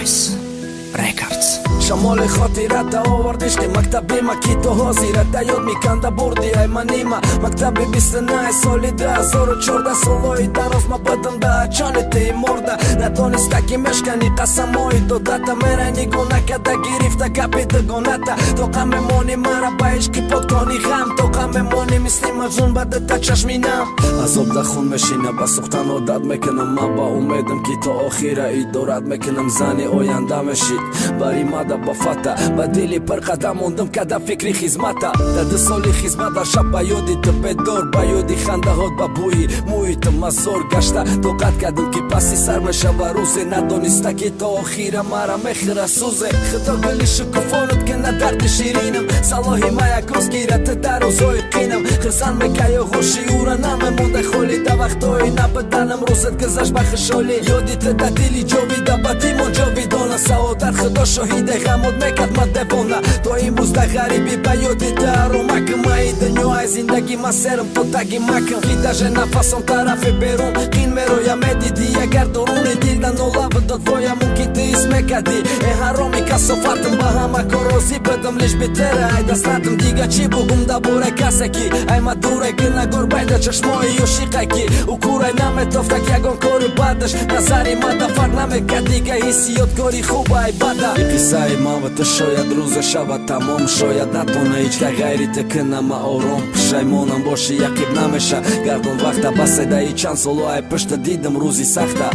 Noise Records. Шамоли хотирата овардиш ки мактаби макито ҳозирата ёд миканда бурди айманима мактаби 29 солида 14 солои дароз ма бадам да чанити морда надониста ки мешкани қасамои додата мера нигона када гирифта гапи дагоната тоқа мемони мара ба ишқи подкони ғам тоқа мемони мисли маҷнун ба дата чашминам азоб да хун мешина ба сухтан одат мекунам ма ба умедам ки то охира идорат мекунам зани оянда мешид бари мада ба фата ба дили пар қадам мондам када фикри хизмата да 2 соли хизмата шаб ба ёди тупедор ба ёди хандаҳот ба бӯи муҳит мазор гашта тоқат кардам ки паси сар мешава рӯзе надониста ки то охира мара мехира сузе худо гули шукуфонут ки на дарди ширинам салоҳи ма як рӯз гирата дар рӯзҳои қинам хирсан мекаё ғоши ура намемонда холӣ да вақтҳои набаданам рӯзат гузашт ба хушҳолӣ ёдите да дили ҷовида ба димон ҷовидона саодат худо шоҳиде ғамот мекард ма девона то имрӯз да ғарибӣ ба ёди даромакам маи дунё ай зиндаги ма серам то таги макам ки даже нафасам тарафи берун қин мероя медиди агар дуруни дил да нолаву дод воя мумкин ты ҳис мекарди э ҳароми касофатам ба ҳама кор розӣ будам лиш бетера ай дастатам дига чӣ бугум да бора касе ки ай ма дуре гина горбайда чашмои ёшиқай ки укурай наметофтак ягон кори бадаш назари ма да фарқ намекард дига ҳиссиёткори хуба ай бада и қиссаи ман ва ту шояд рӯзе шавад тамом шояд натона ҳичка ғайри ты кунама ором пушаймонам боши яқиб намеша гардон вақта баседаи чанд соло ай пишта дидам рӯзи сахта